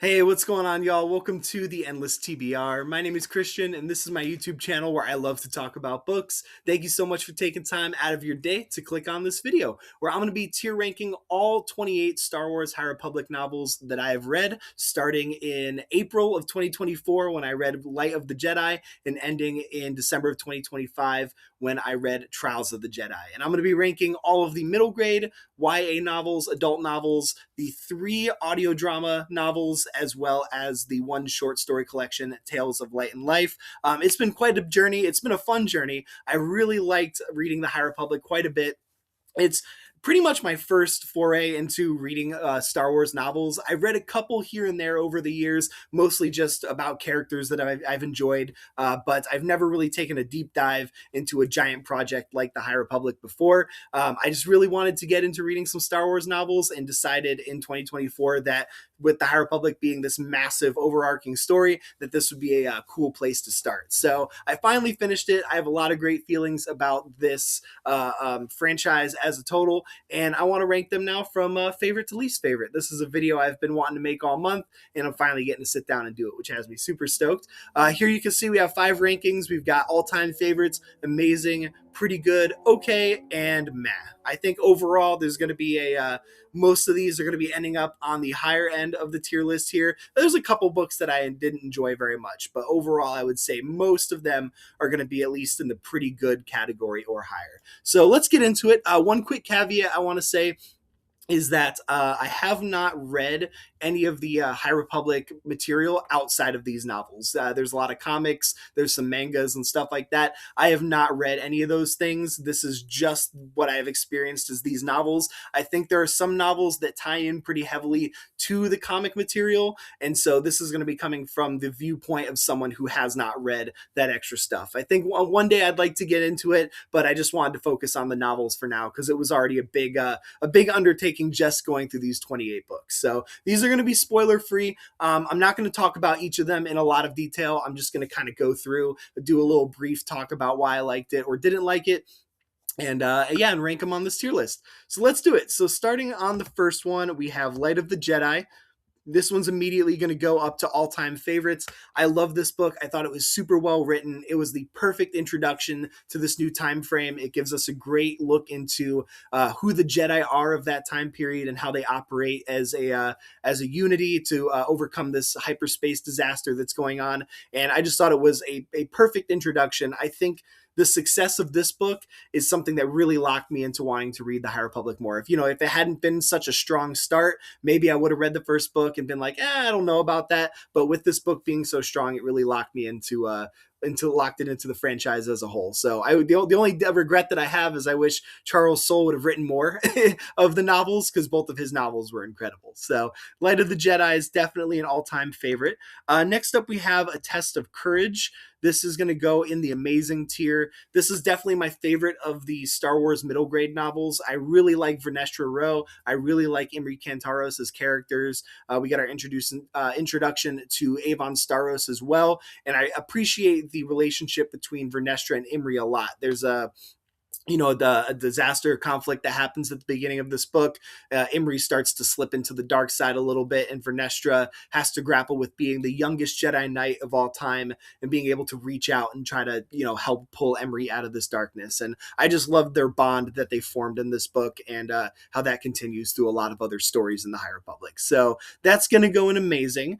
Hey, what's going on, y'all? Welcome to the Endless TBR. My name is Christian, and this is my YouTube channel where I love to talk about books. Thank you so much for taking time out of your day to click on this video, where I'm going to be tier ranking all 28 Star Wars High Republic novels that I have read, starting in April of 2024 when I read Light of the Jedi, and ending in December of 2025 when I read Trials of the Jedi. And I'm going to be ranking all of the middle grade YA novels, adult novels, the 3 audio drama novels, as well as the 1 short story collection, Tales of Light and Life. It's been quite a journey. It's been a fun journey. I really liked reading the High Republic quite a bit. It's pretty much my first foray into reading Star Wars novels. I've read a couple here and there over the years, mostly just about characters that I've enjoyed, but I've never really taken a deep dive into a giant project like the High Republic before. I just really wanted to get into reading some Star Wars novels and decided in 2024 that with the High Republic being this massive overarching story, that this would be a cool place to start. So I finally finished it. I have a lot of great feelings about this franchise as a total, and I want to rank them now from favorite to least favorite. This is a video I've been wanting to make all month, and I'm finally getting to sit down and do it, which has me super stoked. Here you can see we have 5 rankings. We've got all-time favorites, amazing, pretty good, okay, and meh. I think overall there's going to be most of these are going to be ending up on the higher end of the tier list here. There's a couple books that I didn't enjoy very much, but overall I would say most of them are going to be at least in the pretty good category or higher. So let's get into it. One quick caveat I want to say is that I have not read any of the High Republic material outside of these novels. There's a lot of comics, there's some mangas and stuff like that. I have not read any of those things. This is just what I have experienced as these novels. I think there are some novels that tie in pretty heavily to the comic material, and so this is going to be coming from the viewpoint of someone who has not read that extra stuff. I think one day I'd like to get into it, but I just wanted to focus on the novels for now because it was already a big undertaking just going through these 28 books. So these are going to be spoiler free. I'm not going to talk about each of them in a lot of detail. I'm just going to kind of go through, do a little brief talk about why I liked it or didn't like it, and and rank them on this tier list. So let's do it. So starting on the first one, we have Light of the Jedi. This one's immediately going to go up to all-time favorites. I love this book. I thought it was super well written. It was the perfect introduction to this new time frame. It gives us a great look into who the Jedi are of that time period and how they operate as a unity to overcome this hyperspace disaster that's going on. And I just thought it was a perfect introduction. I think the success of this book is something that really locked me into wanting to read the High Republic more. If it hadn't been such a strong start, maybe I would have read the first book and been like, I don't know about that. But with this book being so strong, it really locked me into locked it into the franchise as a whole. So the only regret that I have is I wish Charles Soule would have written more of the novels because both of his novels were incredible. So Light of the Jedi is definitely an all-time favorite. Next up, we have A Test of Courage. This is going to go in the amazing tier. This is definitely my favorite of the Star Wars middle grade novels. I really like Vernestra Rwoh. I really like Imri Kantaros as characters. We got our introduction to Avon Starros as well, and I appreciate the relationship between Vernestra and Imri a lot. There's a disaster conflict that happens at the beginning of this book. Imri starts to slip into the dark side a little bit, and Vernestra has to grapple with being the youngest Jedi Knight of all time and being able to reach out and try to, help pull Imri out of this darkness. And I just love their bond that they formed in this book and how that continues through a lot of other stories in the High Republic. So that's going to go in amazing.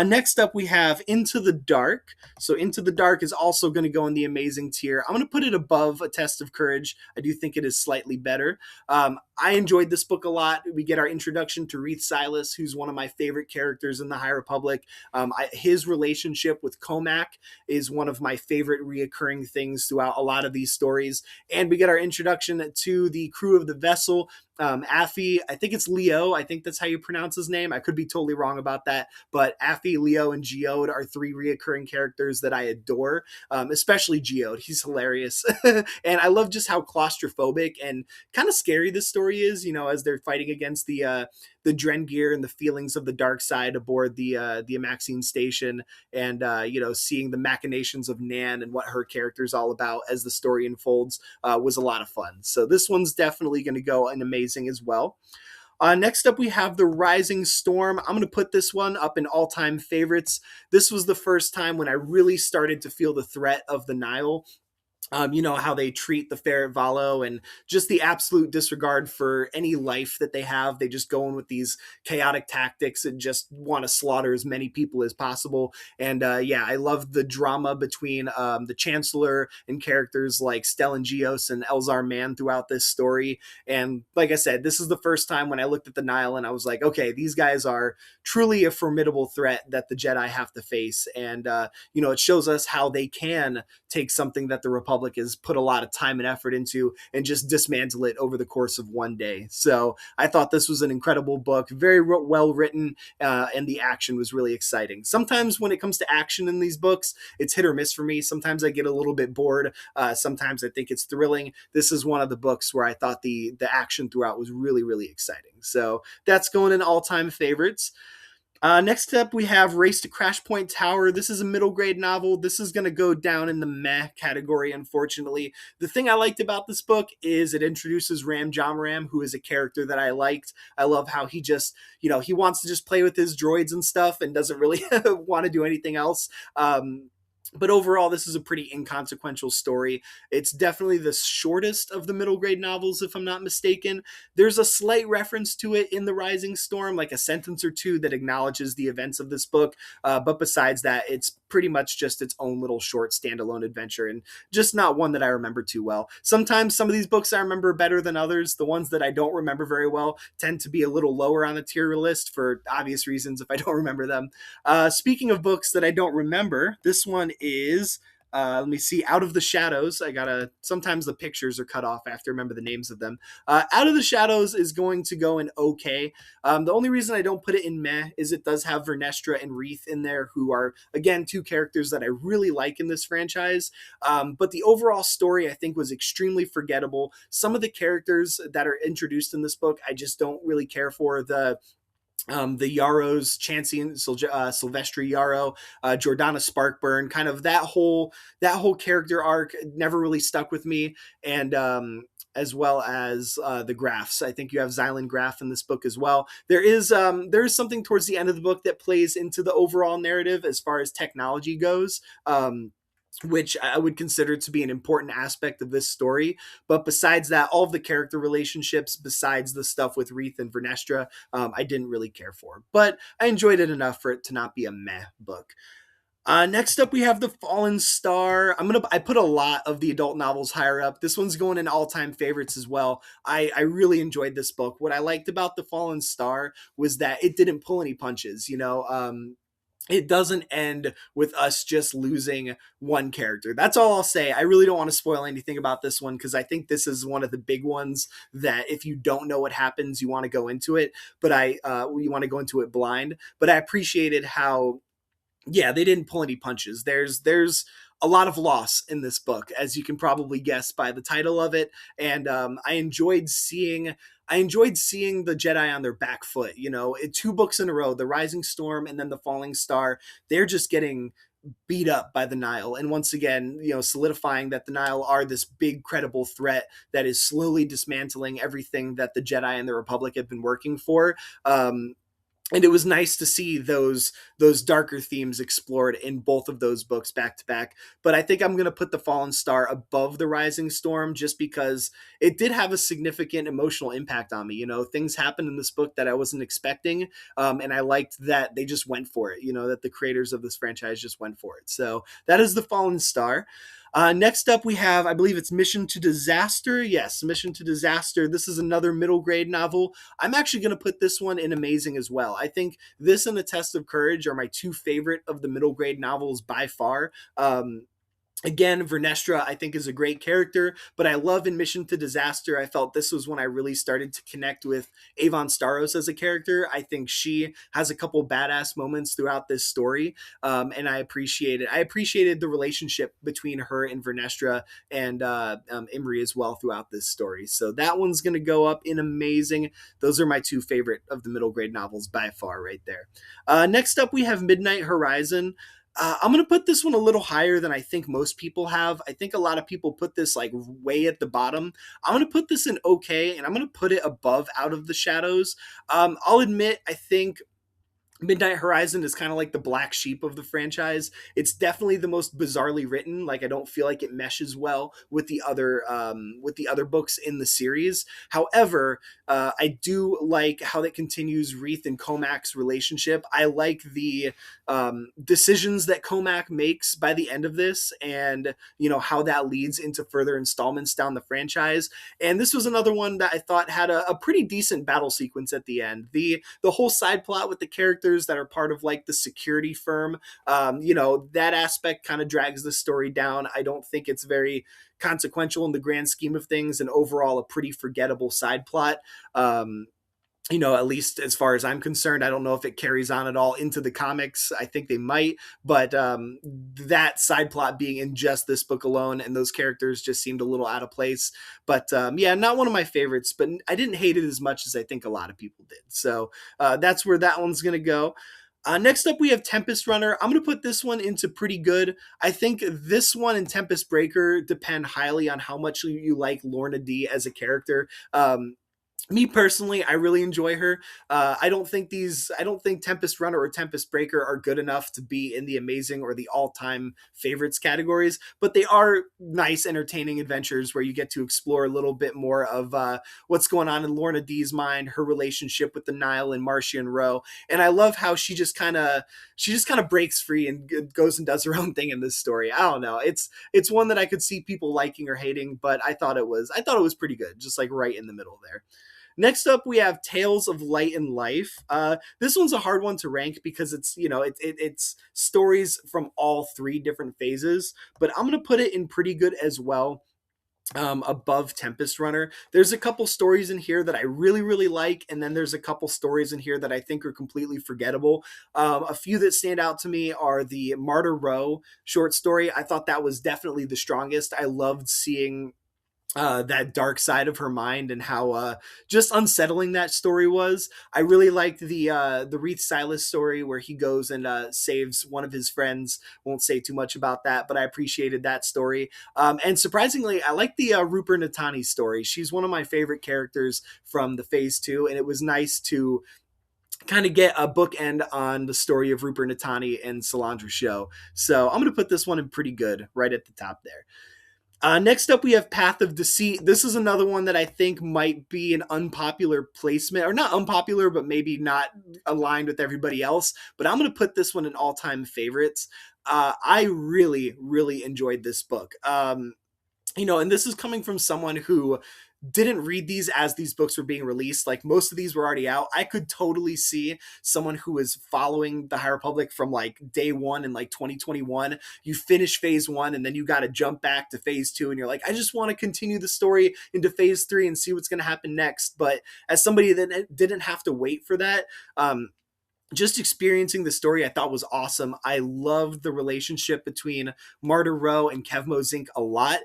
Next up, we have Into the Dark. So Into the Dark is also going to go in the amazing tier. I'm going to put it above A Test of Courage. I do think it is slightly better. I enjoyed this book a lot. We get our introduction to Reath Silas, who's one of my favorite characters in the High Republic. His relationship with Comac is one of my favorite reoccurring things throughout a lot of these stories. And we get our introduction to the crew of the vessel. Affy, I think it's Leo. I think that's how you pronounce his name. I could be totally wrong about that. But Affy, Leo, and Geode are 3 reoccurring characters that I adore, especially Geode. He's hilarious. And I love just how claustrophobic and kind of scary this story is, as they're fighting against the Drengir and the feelings of the dark side aboard the Amaxine station, and seeing the machinations of Nan and what her character is all about as the story unfolds was a lot of fun. So this one's definitely going to go an amazing as well. Next up, we have The Rising Storm. I'm going to put this one up in all time favorites. This was the first time when I really started to feel the threat of the Nile. You know how they treat the Ferret Valo and just the absolute disregard for any life that they have. They just go in with these chaotic tactics and just want to slaughter as many people as possible. And yeah, I love the drama between the Chancellor and characters like Stellangios and Elzar Mann throughout this story. And like I said, this is the first time when I looked at the Nile and I was like, okay, these guys are truly a formidable threat that the Jedi have to face. And, you know, it shows us how they can take something that the Republic has put a lot of time and effort into and just dismantle it over the course of one day. So I thought this was an incredible book, very well written, and the action was really exciting. Sometimes when it comes to action in these books, it's hit or miss for me. Sometimes I get a little bit bored. Sometimes I think it's thrilling. This is one of the books where I thought the action throughout was really, really exciting. So that's going in all-time favorites. Next up, we have Race to Crash Point Tower. This is a middle grade novel. This is going to go down in the meh category, unfortunately. The thing I liked about this book is it introduces Ram Jamaram, who is a character that I liked. I love how he just, you know, he wants to just play with his droids and stuff and doesn't really want to do anything else. But overall, this is a pretty inconsequential story. It's definitely the shortest of the middle grade novels, if I'm not mistaken. There's a slight reference to it in The Rising Storm, like a sentence or two that acknowledges the events of this book. But besides that, it's pretty much just its own little short standalone adventure and just not one that I remember too well. Sometimes some of these books I remember better than others. The ones that I don't remember very well tend to be a little lower on the tier list for obvious reasons if I don't remember them. Speaking of books that I don't remember, this one is let me see, Out of the Shadows. I gotta, sometimes the pictures are cut off. I have to remember the names of them. Out of the Shadows is going to go in okay. The only reason I don't put it in meh is it does have Vernestra and Reith in there, who are, again, two characters that I really like in this franchise. But the overall story, I think, was extremely forgettable. Some of the characters that are introduced in this book, I just don't really care for. The Yarrows, Chansey and Sylvester Yarrow, Jordana Sparkburn, kind of that whole character arc never really stuck with me, and as well as the Graffs. I think you have Xylan Graff in this book as well. There is something towards the end of the book that plays into the overall narrative as far as technology goes. Which I would consider to be an important aspect of this story. But besides that, all of the character relationships, besides the stuff with Reith and Vernestra, I didn't really care for. But I enjoyed it enough for it to not be a meh book. Next up, we have The Fallen Star. I put a lot of the adult novels higher up. This one's going in all-time favorites as well. I really enjoyed this book. What I liked about The Fallen Star was that it didn't pull any punches. You know, it doesn't end with us just losing one character. That's all I'll say. I really don't want to spoil anything about this one because I think this is one of the big ones that if you don't know what happens, you want to go into it. But you want to go into it blind. But I appreciated how, yeah, they didn't pull any punches. There's a lot of loss in this book, as you can probably guess by the title of it. And I enjoyed seeing the Jedi on their back foot. You know, two books in a row, The Rising Storm and then The Falling Star, they're just getting beat up by the Nile. And once again, you know, solidifying that the Nile are this big, credible threat that is slowly dismantling everything that the Jedi and the Republic have been working for. And it was nice to see those darker themes explored in both of those books back to back. But I think I'm going to put The Fallen Star above The Rising Storm just because it did have a significant emotional impact on me. You know, things happened in this book that I wasn't expecting, and I liked that they just went for it. You know, that the creators of this franchise just went for it. So that is The Fallen Star. Next up, we have, I believe it's Mission to Disaster. Yes, Mission to Disaster. This is another middle grade novel. I'm actually going to put this one in amazing as well. I think this and The Test of Courage are my two favorite of the middle grade novels by far. Again, Vernestra, I think, is a great character, but I love in Mission to Disaster. I felt this was when I really started to connect with Avon Staros as a character. I think she has a couple badass moments throughout this story, and I appreciated the relationship between her and Vernestra and Imri as well throughout this story. So that one's going to go up in amazing. Those are my two favorite of the middle grade novels by far right there. Next up, we have Midnight Horizon. I'm gonna put this one a little higher than I think most people have. I think a lot of people put this like way at the bottom. I'm gonna put this in okay, and I'm gonna put it above Out of the Shadows. I'll admit, I think Midnight Horizon is kind of like the black sheep of the franchise. It's definitely the most bizarrely written. Like I don't feel like it meshes well with the other books in the series. However, I do like how that continues Wreath and Comac's relationship. I like the decisions that Comac makes by the end of this, and how that leads into further installments down the franchise. And this was another one that I thought had a pretty decent battle sequence at the end. The whole side plot with the characters that are part of like the security firm, that aspect kind of drags the story down. I don't think it's very consequential in the grand scheme of things, and overall a pretty forgettable side plot. At least as far as I'm concerned, I don't know if it carries on at all into the comics. I think they might, but that side plot being in just this book alone, and those characters just seemed a little out of place. But yeah, not one of my favorites, but I didn't hate it as much as I think a lot of people did. So that's where that one's going to go. Next up, we have Tempest Runner. I'm going to put this one into pretty good. I think this one and Tempest Breaker depend highly on how much you like Lorna D as a character. Me personally, I really enjoy her. I don't think Tempest Runner or Tempest Breaker are good enough to be in the amazing or the all-time favorites categories, but they are nice, entertaining adventures where you get to explore a little bit more of what's going on in Lorna D's mind, her relationship with the Nile and Martian Row. And I love how she just kind of breaks free and goes and does her own thing in this story. I don't know. It's one that I could see people liking or hating, but I thought it was pretty good, just like right in the middle there. Next up, we have Tales of Light and Life. This one's a hard one to rank because it's stories from all three different phases, but I'm gonna put it in pretty good as well. Above Tempest Runner. There's a couple stories in here that I really, really like, and then there's a couple stories in here that I think are completely forgettable. A few that stand out to me are the Martyr Row short story. I thought that was definitely the strongest. I loved seeing that dark side of her mind and how just unsettling that story was. I really liked the Wreath Silas story where he goes and saves one of his friends. Won't say too much about that, but I appreciated that story. And surprisingly, I like the Rupert Natani story. She's one of my favorite characters from the Phase 2, and it was nice to kind of get a bookend on the story of Rupert Natani and Solandra Show. So I'm going to put this one in pretty good right at the top there. Next up, we have Path of Deceit. This is another one that I think might be an unpopular placement, or not unpopular, but maybe not aligned with everybody else. But I'm going to put this one in all-time favorites. I really, really enjoyed this book. And this is coming from someone who didn't read these as these books were being released. Like most of these were already out. I could totally see someone who was following the High Republic from like day one in like 2021. You finish phase one and then you got to jump back to phase two. And you're like, I just want to continue the story into phase three and see what's going to happen next. But as somebody that didn't have to wait for that, just experiencing the story I thought was awesome. I loved the relationship between Martyr Row and Kevmo Zink a lot.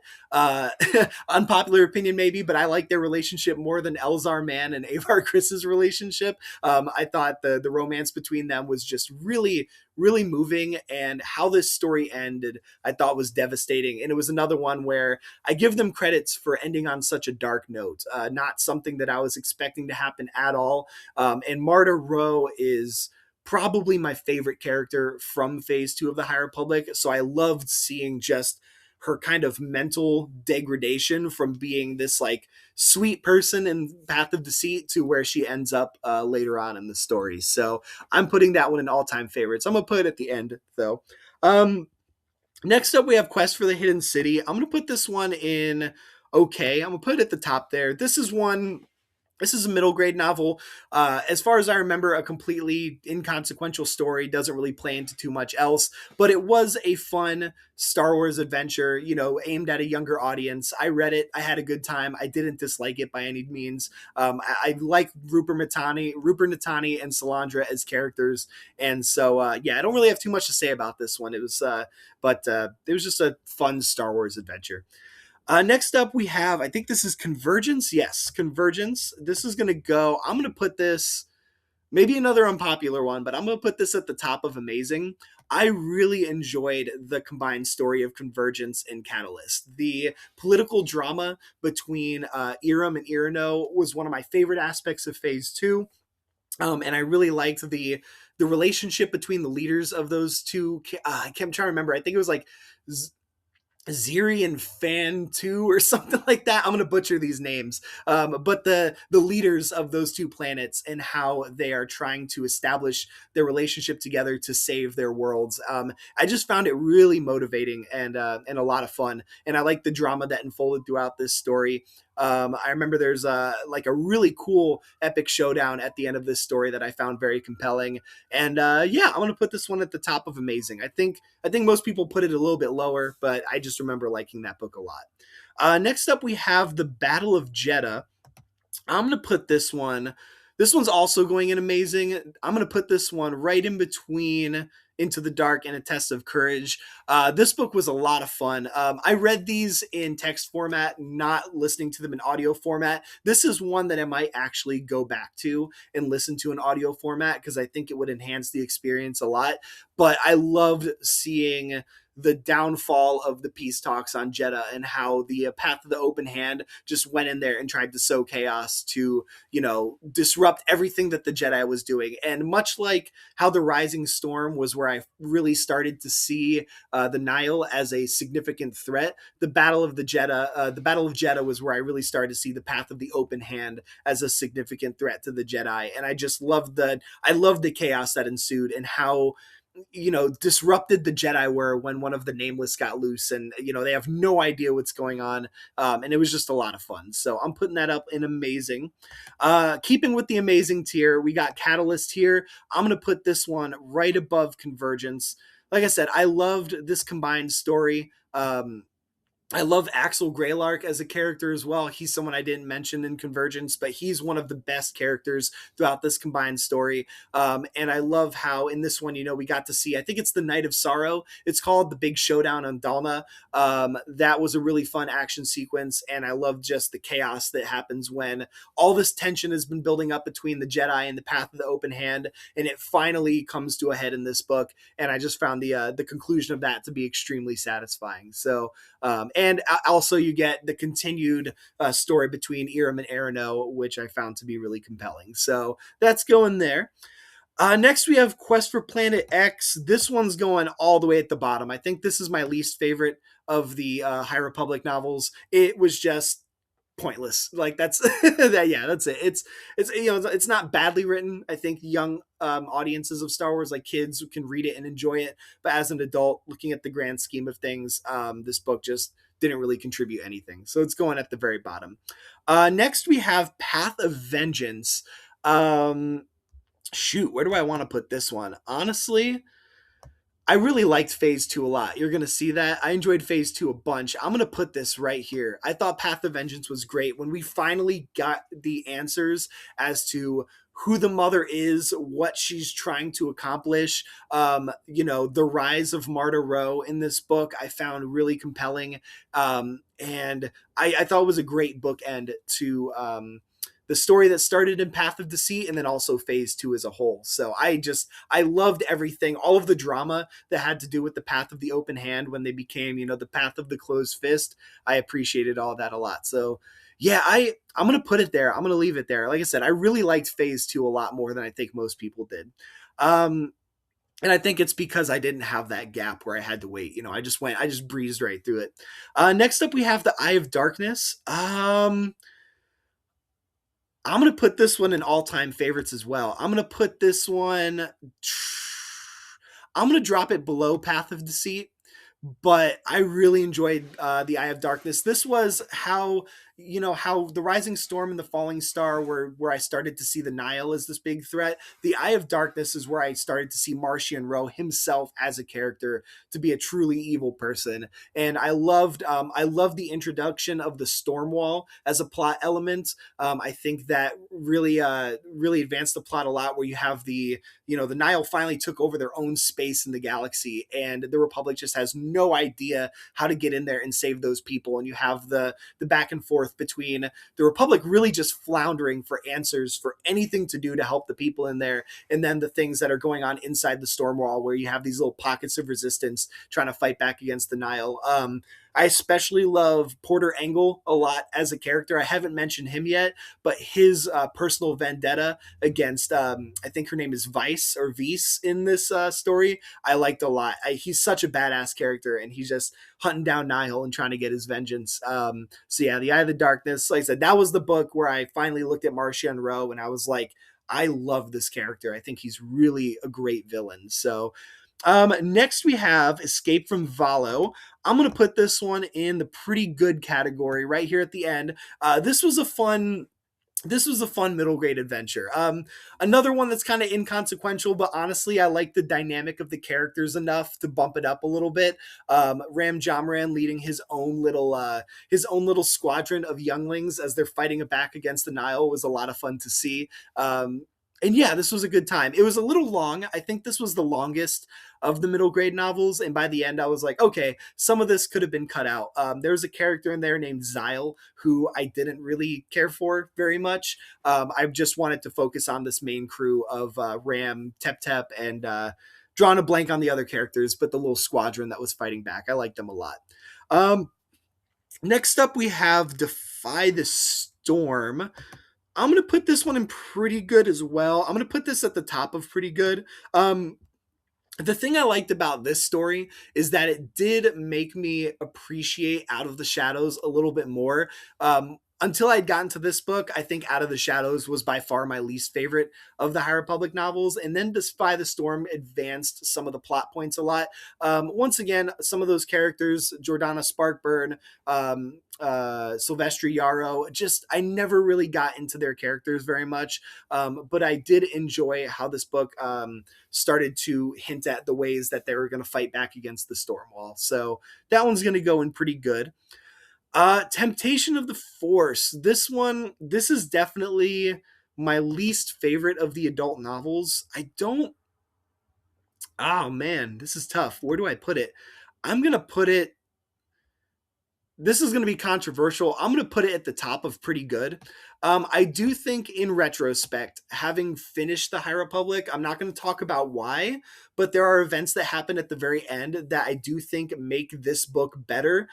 Unpopular opinion maybe, but I like their relationship more than Elzar Mann and Avar Chris's relationship. I thought the romance between them was just really, really moving, and how this story ended I thought was devastating. And it was another one where I give them credits for ending on such a dark note, not something that I was expecting to happen at all. And Martyr Row is probably my favorite character from phase two of the High Republic. So I loved seeing just her kind of mental degradation from being this like sweet person in Path of Deceit to where she ends up later on in the story. So I'm putting that one in all-time favorites. I'm gonna put it at the end though. Next up, we have Quest for the Hidden City. I'm gonna put this one in okay. I'm gonna put it at the top there. This is a middle grade novel. As far as I remember, a completely inconsequential story, doesn't really play into too much else, but it was a fun Star Wars adventure, aimed at a younger audience. I read it. I had a good time. I didn't dislike it by any means. I like Rupert Natani and Solandra as characters. And so, yeah, I don't really have too much to say about this one. It was just a fun Star Wars adventure. Next up, we have, I think this is Convergence. Yes, Convergence. This is going to go, I'm going to put this, maybe another unpopular one, but I'm going to put this at the top of amazing. I really enjoyed the combined story of Convergence and Catalyst. The political drama between Irem and Irino was one of my favorite aspects of Phase 2. And I really liked the relationship between the leaders of those two. I can't try to remember. I think it was like Ziri and Fan 2 or something like that. I'm gonna butcher these names, but the leaders of those two planets and how they are trying to establish their relationship together to save their worlds. I just found it really motivating and a lot of fun, and I like the drama that unfolded throughout this story. I remember there's like a really cool epic showdown at the end of this story that I found very compelling, and yeah, I'm gonna put this one at the top of amazing. I think most people put it a little bit lower, but I just remember liking that book a lot. Next up, we have the Battle of Jeddah. I'm gonna put this one. This one's also going in amazing. I'm gonna put this one right in between Into the Dark and A Test of Courage. This book was a lot of fun. I read these in text format, not listening to them in audio format. This is one that I might actually go back to and listen to in audio format because I think it would enhance the experience a lot. But I loved seeing the downfall of the peace talks on Jeddah and how the Path of the Open Hand just went in there and tried to sow chaos to, disrupt everything that the Jedi was doing. And much like how the Rising Storm was where I really started to see the Nihil as a significant threat, the Battle of Jeddah was where I really started to see the Path of the Open Hand as a significant threat to the Jedi. And I just loved the chaos that ensued and how disrupted the Jedi were when one of the Nameless got loose, and they have no idea what's going on, and it was just a lot of fun. So I'm putting that up in amazing. Keeping with the amazing tier, we got Catalyst here. I'm gonna put this one right above Convergence. Like I said, I loved this combined story. I love Axel Greylark as a character as well. He's someone I didn't mention in Convergence, but he's one of the best characters throughout this combined story. And I love how in this one, we got to see, I think it's the Night of Sorrow. It's called The Big Showdown on Dalna. That was a really fun action sequence. And I love just the chaos that happens when all this tension has been building up between the Jedi and the Path of the Open Hand. And it finally comes to a head in this book. And I just found the conclusion of that to be extremely satisfying. So, and also you get the continued story between Irem and Arano, which I found to be really compelling. So that's going there. Next, we have Quest for Planet X. This one's going all the way at the bottom. I think this is my least favorite of the High Republic novels. It was just pointless. Like that's that's it. It's not badly written. I think young audiences of Star Wars, like kids, can read it and enjoy it. But as an adult, looking at the grand scheme of things, this book just didn't really contribute anything. So it's going at the very bottom. Next, we have Path of Vengeance. Where do I want to put this one? Honestly, I really liked Phase 2 a lot. You're going to see that. I enjoyed Phase 2 a bunch. I'm going to put this right here. I thought Path of Vengeance was great. When we finally got the answers as to who the mother is, what she's trying to accomplish, the rise of Marta Rowe in this book, I found really compelling. And I thought it was a great bookend to the story that started in Path of Deceit and then also Phase 2 as a whole. So I loved everything, all of the drama that had to do with the Path of the Open Hand when they became, the Path of the Closed Fist. I appreciated all that a lot. So yeah, I'm going to put it there. I'm going to leave it there. Like I said, I really liked Phase 2 a lot more than I think most people did. And I think it's because I didn't have that gap where I had to wait. I just breezed right through it. Next up, we have the Eye of Darkness. I'm going to put this one in all-time favorites as well. I'm going to put this one, I'm going to drop it below Path of Deceit, but I really enjoyed the Eye of Darkness. This was how the Rising Storm and the Falling Star were where I started to see the Nihil as this big threat. The Eye of Darkness is where I started to see Marchion Ro himself as a character to be a truly evil person. And I loved the introduction of the Stormwall as a plot element. I think that really advanced the plot a lot, where you have the Nihil finally took over their own space in the galaxy, and the Republic just has no idea how to get in there and save those people. And you have the back and forth between the Republic really just floundering for answers for anything to do to help the people in there, and then the things that are going on inside the storm wall where you have these little pockets of resistance trying to fight back against the Nile. I especially love Porter Engle a lot as a character. I haven't mentioned him yet, but his personal vendetta against, I think her name is Vice or Vice in this story, I liked a lot. He's such a badass character, and he's just hunting down Nihil and trying to get his vengeance. So yeah, The Eye of the Darkness, like I said, that was the book where I finally looked at Marchion Ro and I was like, I love this character. I think he's really a great villain. So next we have Escape from Valo. I'm going to put this one in the pretty good category right here at the end. This was a fun middle grade adventure. Another one that's kind of inconsequential, but honestly, I like the dynamic of the characters enough to bump it up a little bit. Ram Jamran leading his own little squadron of younglings as they're fighting back against the Nile was a lot of fun to see. And yeah, this was a good time. It was a little long. I think this was the longest of the middle grade novels, and by the end, I was like, okay, some of this could have been cut out. There was a character in there named Zyle who I didn't really care for very much. I just wanted to focus on this main crew of Ram, Tep Tep, and drawing a blank on the other characters, but the little squadron that was fighting back, I liked them a lot. Next up, we have Defy the Storm. I'm going to put this one in pretty good as well. I'm going to put this at the top of pretty good. The thing I liked about this story is that it did make me appreciate Out of the Shadows a little bit more. Until I'd gotten to this book, I think Out of the Shadows was by far my least favorite of the High Republic novels, and then Defy the Storm advanced some of the plot points a lot. Once again, some of those characters, Jordana Sparkburn, Silvestri Yarrow, just I never really got into their characters very much, but I did enjoy how this book started to hint at the ways that they were going to fight back against the Stormwall. So that one's going to go in pretty good. Temptation of the Force. This is definitely my least favorite of the adult novels. Oh man, this is tough. Where do I put it? I'm going to put it, this is going to be controversial. I'm going to put it at the top of pretty good. I do think in retrospect, having finished the High Republic, I'm not going to talk about why, but there are events that happen at the very end that I do think make this book better.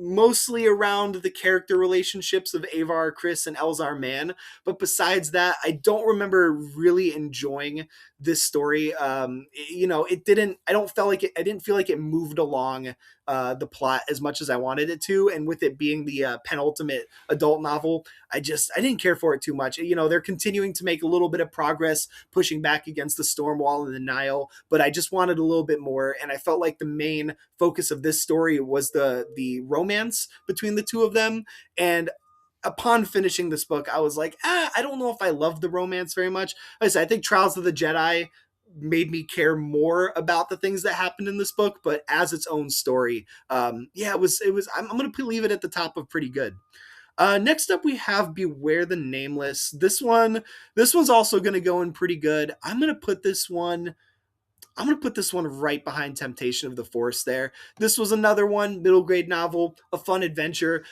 Mostly around the character relationships of Avar Kriss and Elzar Mann. But besides that, I don't remember really enjoying this story. It didn't, I didn't feel like it moved along the plot as much as I wanted it to. And with it being the penultimate adult novel, I didn't care for it too much. They're continuing to make a little bit of progress pushing back against the Stormwall and the Nile, but I just wanted a little bit more. And I felt like the main focus of this story was the romance between the two of them. And upon finishing this book, I was like, I don't know if I love the romance very much. Like I said, I think Trials of the Jedi made me care more about the things that happened in this book, but as its own story, it was, I'm going to leave it at the top of pretty good. Next up, we have Beware the Nameless. This one's also going to go in pretty good. I'm going to put this one right behind Temptation of the Force there. This was another one, middle grade novel, a fun adventure.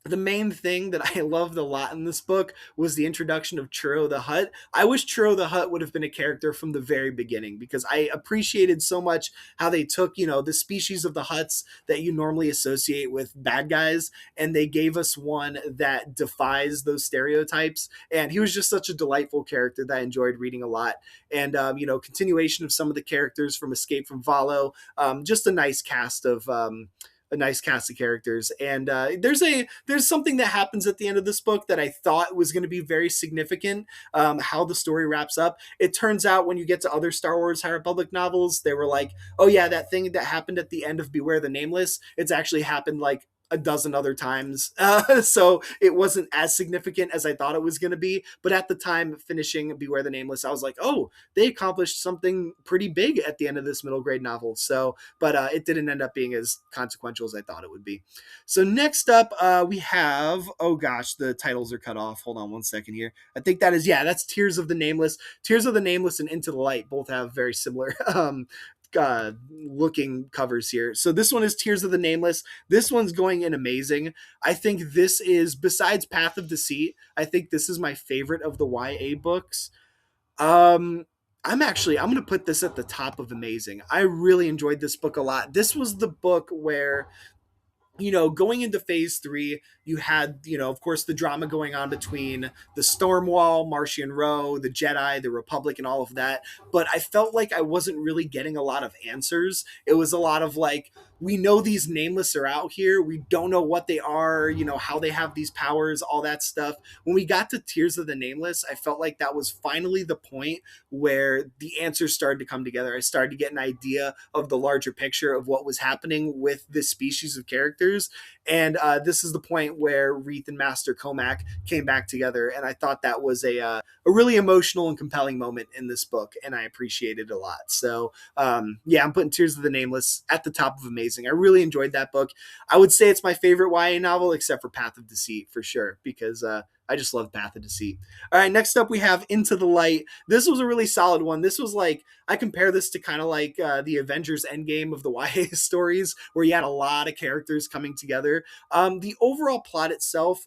The main thing that I loved a lot in this book was the introduction of Churro the Hutt. I wish Churro the Hutt would have been a character from the very beginning, because I appreciated so much how they took, the species of the Hutts that you normally associate with bad guys, and they gave us one that defies those stereotypes. And he was just such a delightful character that I enjoyed reading a lot. And, continuation of some of the characters from Escape from Valo, just a nice cast of characters. And there's something that happens at the end of this book that I thought was going to be very significant, how the story wraps up. It turns out when you get to other Star Wars High Republic novels, they were like, oh yeah, that thing that happened at the end of Beware the Nameless, it's actually happened like a dozen other times. So it wasn't as significant as I thought it was going to be. But at the time finishing Beware the Nameless, I was like, oh, they accomplished something pretty big at the end of this middle grade novel. So, but it didn't end up being as consequential as I thought it would be. So next up, we have, oh gosh, the titles are cut off. Hold on one second here. I think that's Tears of the Nameless. Tears of the Nameless and Into the Light both have very similar looking covers here. So this one is Tears of the Nameless. This one's going in amazing. I think this is, besides Path of Deceit, I think this is my favorite of the YA books. um I'm gonna put this at the top of amazing. I really enjoyed this book a lot. This was the book where, going into phase 3, you had, of course, the drama going on between the Stormwall, Martian Row, the Jedi, the Republic, and all of that. But I felt like I wasn't really getting a lot of answers. It was a lot of like, we know these nameless are out here. We don't know what they are, how they have these powers, all that stuff. When we got to Tears of the Nameless, I felt like that was finally the point where the answers started to come together. I started to get an idea of the larger picture of what was happening with this species of characters. And this is the point where Reath and Master Comac came back together. And I thought that was a really emotional and compelling moment in this book. And I appreciated it a lot. So, yeah, I'm putting Tears of the Nameless at the top of amazing. I really enjoyed that book. I would say it's my favorite YA novel, except for Path of Deceit, for sure, because I just love Path of Deceit. All right, next up we have Into the Light. This was a really solid one. This was like, I compare this to kind of like the Avengers Endgame of the YA stories, where you had a lot of characters coming together. The overall plot itself,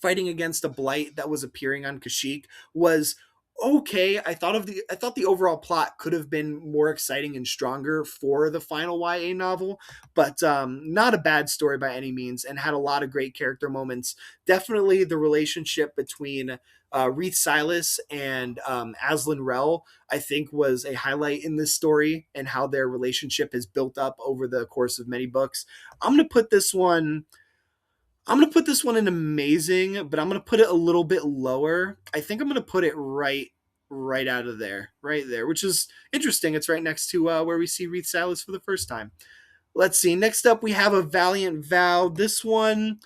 fighting against a blight that was appearing on Kashyyyk, was okay. I thought the overall plot could have been more exciting and stronger for the final YA novel, but not a bad story by any means, and had a lot of great character moments. Definitely the relationship between Reath Silas and Aslan Rel, I think, was a highlight in this story, and how their relationship has built up over the course of many books. I'm gonna put this one I'm gonna put this one in amazing, but I'm gonna put it a little bit lower. I think I'm gonna put it right out of there, right there, which is interesting. It's right next to where we see Reath Silas for the first time. Let's see. Next up, we have A Valiant Vow. This one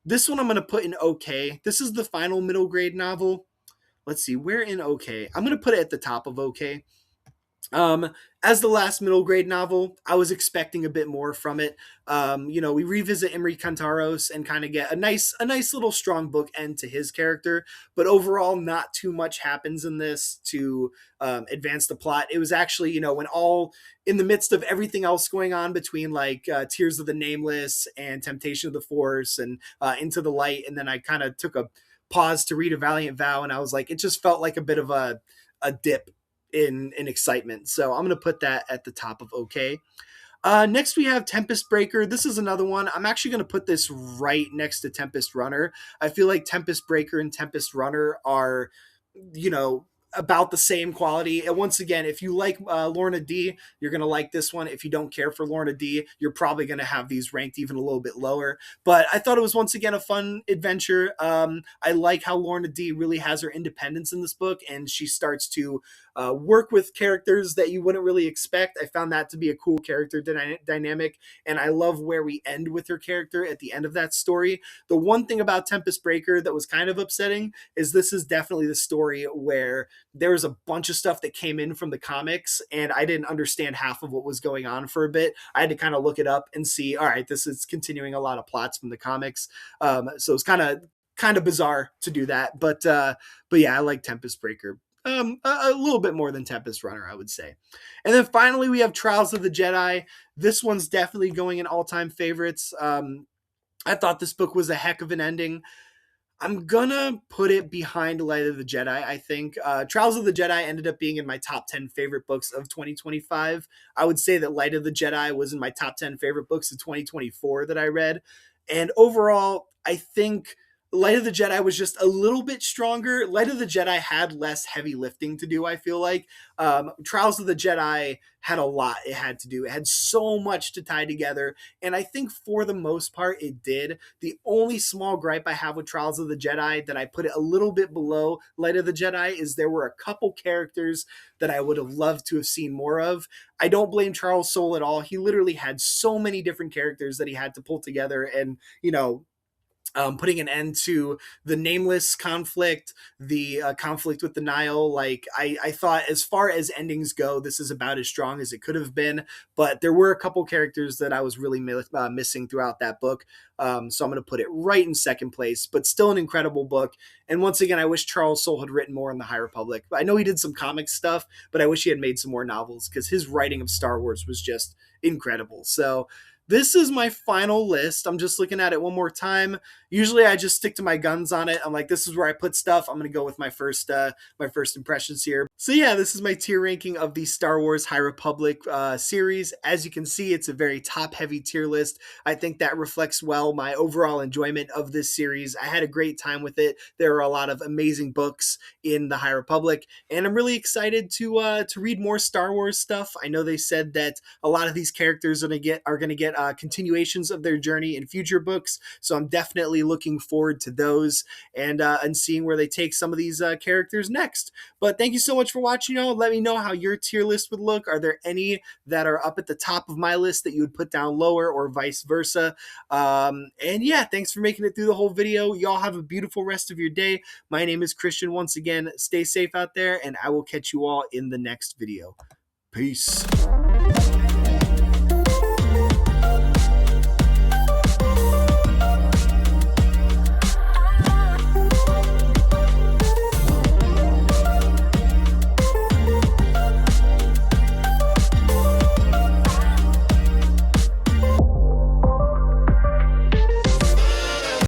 I'm gonna put in okay. This is the final middle grade novel. Let's see, where in okay? I'm gonna put it at the top of okay. Um, as the last middle grade novel, I was expecting a bit more from it. We revisit Imri Kantaros and kind of get a nice little strong book end to his character, but overall, not too much happens in this to advance the plot. It was actually, when all in the midst of everything else going on between like Tears of the Nameless and Temptation of the Force and Into the Light, and then I kind of took a pause to read A Valiant Vow, and I was like, it just felt like a bit of a dip in excitement. So I'm going to put that at the top of okay. Next, we have Tempest Breaker. This is another one. I'm actually going to put this right next to Tempest Runner. I feel like Tempest Breaker and Tempest Runner are, you know, about the same quality. And once again, if you like Lorna D, you're going to like this one. If you don't care for Lorna D, you're probably going to have these ranked even a little bit lower. But I thought it was, once again, a fun adventure. I like how Lorna D really has her independence in this book, and she starts to work with characters that you wouldn't really expect. I found that to be a cool character dynamic, and I love where we end with her character at the end of that story. The one thing about Tempest Breaker that was kind of upsetting is this is definitely the story where there was a bunch of stuff that came in from the comics, and I didn't understand half of what was going on for a bit. I had to kind of look it up and see, all right, this is continuing a lot of plots from the comics. So it's kind of bizarre to do that, but yeah, I like Tempest Breaker a little bit more than Tempest Runner, I would say. And then finally, we have Trials of the Jedi. This one's definitely going in all-time favorites. I thought this book was a heck of an ending. I'm gonna put it behind Light of the Jedi, I think. Trials of the Jedi ended up being in my top 10 favorite books of 2025. I would say that Light of the Jedi was in my top 10 favorite books of 2024 that I read. And overall, I think Light of the Jedi was just a little bit stronger. Light of the Jedi had less heavy lifting to do, I feel like. Trials of the Jedi had a lot it had to do. It had so much to tie together. And I think for the most part, it did. The only small gripe I have with Trials of the Jedi that I put it a little bit below Light of the Jedi is there were a couple characters that I would have loved to have seen more of. I don't blame Charles Soule at all. He literally had so many different characters that he had to pull together. And, putting an end to the nameless conflict, the conflict with the Nile. Like I thought, as far as endings go, this is about as strong as it could have been. But there were a couple characters that I was really missing throughout that book. So I'm going to put it right in second place, but still an incredible book. And once again, I wish Charles Soule had written more in the High Republic. I know he did some comic stuff, but I wish he had made some more novels because his writing of Star Wars was just incredible. So this is my final list. I'm just looking at it one more time. Usually I just stick to my guns on it. I'm like, this is where I put stuff. I'm gonna go with my first impressions here. So yeah, this is my tier ranking of the Star Wars High Republic series. As you can see, it's a very top heavy tier list. I think that reflects well my overall enjoyment of this series. I had a great time with it. There are a lot of amazing books in the High Republic, and I'm really excited to read more Star Wars stuff. I know they said that a lot of these characters are gonna get continuations of their journey in future books, so I'm definitely looking forward to those and seeing where they take some of these characters next. But thank you so much for watching, y'all. Let me know how your tier list would look. Are there any that are up at the top of my list that you would put down lower, or vice versa? And yeah, thanks for making it through the whole video. Y'all have a beautiful rest of your day. My name is Christian. Once again, stay safe out there, and I will catch you all in the next video. Peace.